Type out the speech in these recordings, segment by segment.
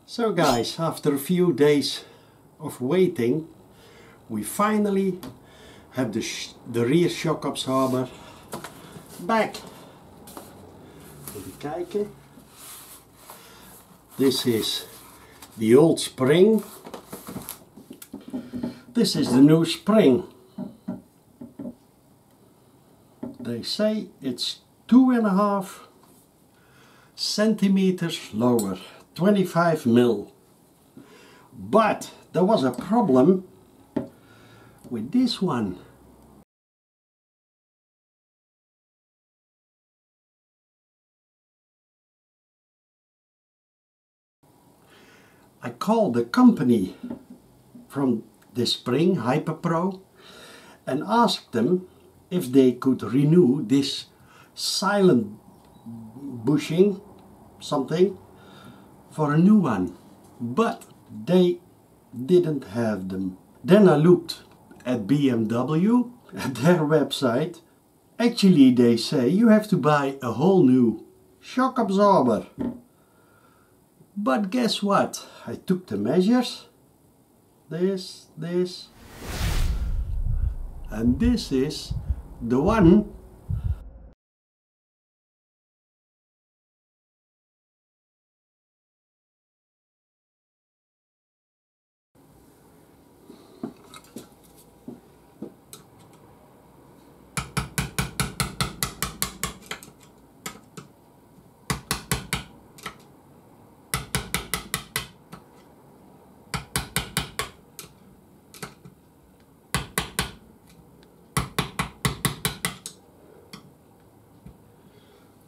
So guys, after a few days of waiting, we finally have the rear shock absorber back. Even kijken. This is the old spring. This is the new spring. They say it's 2.5 centimeters lower, 25 mil. But there was a problem with this one. I called the company from the spring, Hyperpro, and asked them if they could renew this silent bushing something for a new one, but they didn't have them. Then I looked at BMW, at their website. Actually they say you have to buy a whole new shock absorber. But guess what? I took the measures. This, and this is the one.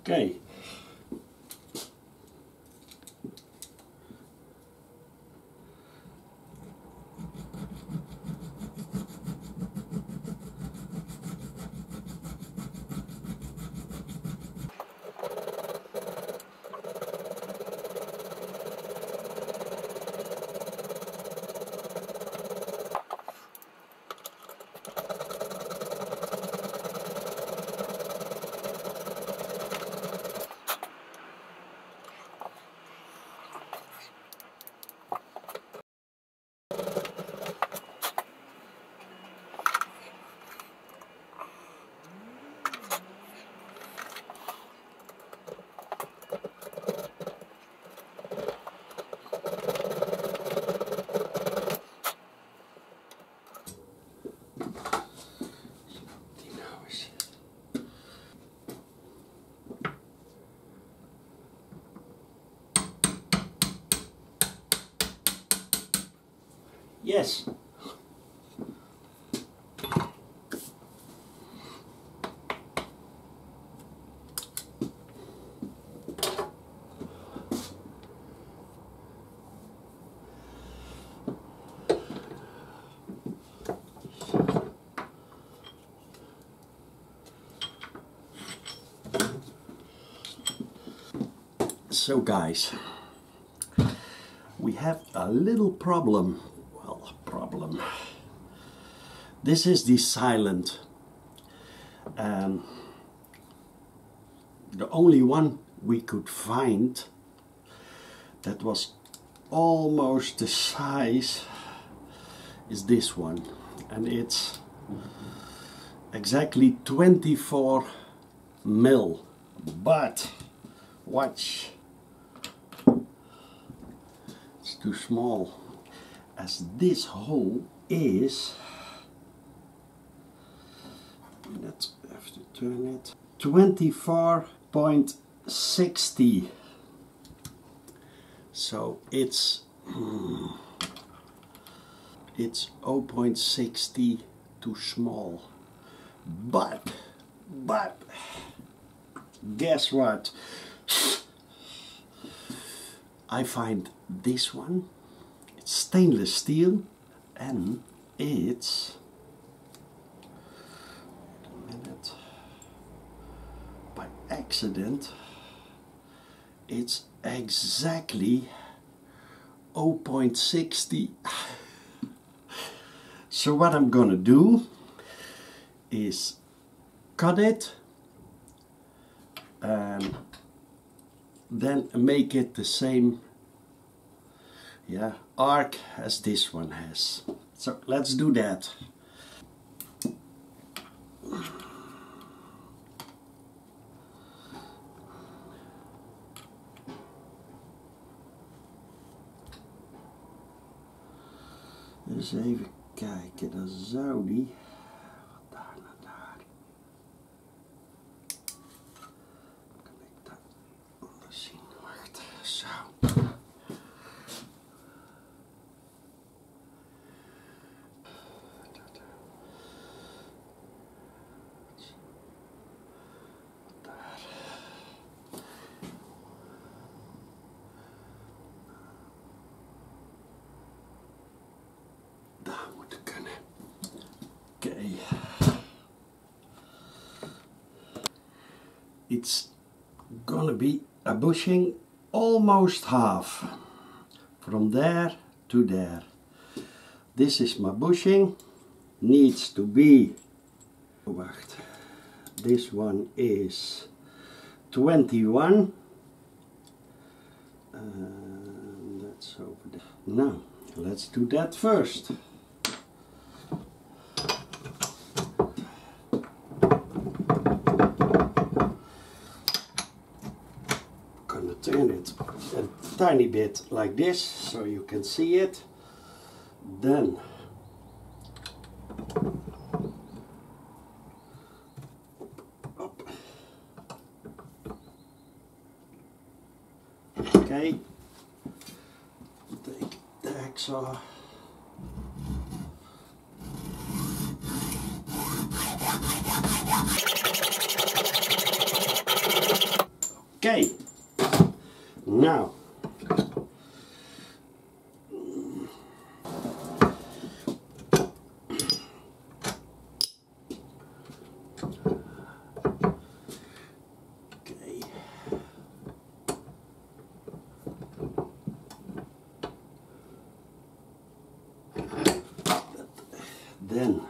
Okay. Yes. So guys, we have a little problem. Well, problem. This is the silent. The only one we could find that was almost the size is this one, and it's exactly 24 mil. But watch, it's too small, as this hole is, let's have to turn it, 24.60. So it's 0.60 too small. But guess what? I find this one. It's stainless steel, and it's, wait a minute, by accident it's exactly 0.60. So what I'm gonna do is cut it and then make it the same yeah, arc as this one has. So let's do that. Dus even kijken, dan zou die van daar naar daar. Kan ik dat anders zien? Wacht, zo. Okay. It's gonna be a bushing almost half from there to there. This is my bushing, needs to be, wacht, this one is 21 and that's over there. Now let's do that first. Turn it a tiny bit like this so you can see it. Then up. Okay, take the hacksaw. Okay. Now, okay, then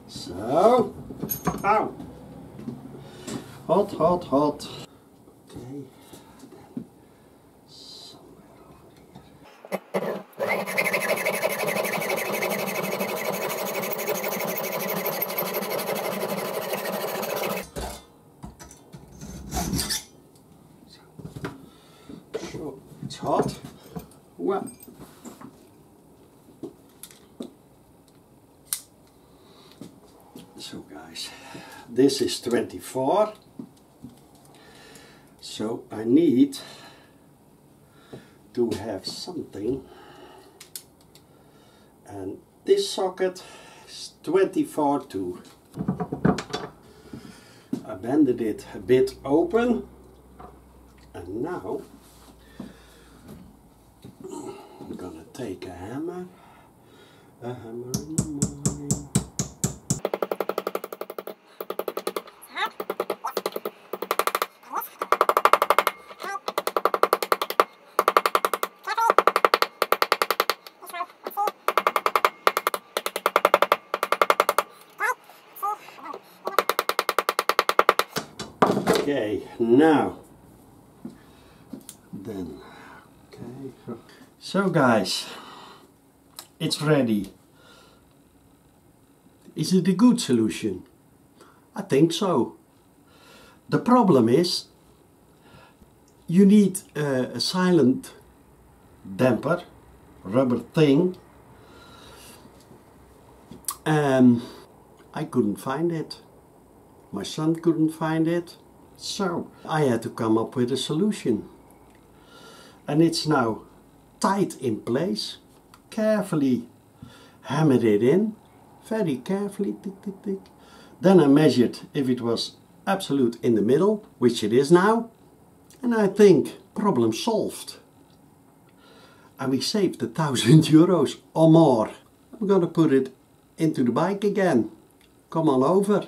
so, ow, hot, hot, hot. Okay, then somewhere over here. So, it's hot. Well. So guys, this is 24, so I need to have something, and this socket is 24 too. I bended it a bit open, and now I'm gonna take a hammer in the morning. Okay, now, then, okay, so guys, it's ready. Is it a good solution? I think so. The problem is, you need a silent damper, rubber thing, and I couldn't find it. My son couldn't find it. So I had to come up with a solution, and it's now tight in place. Carefully hammered it in, very carefully, tick tick tick. Then I measured if it was absolute in the middle, which it is now, and I think problem solved. And we saved €1,000 or more. I'm gonna put it into the bike again. Come on over.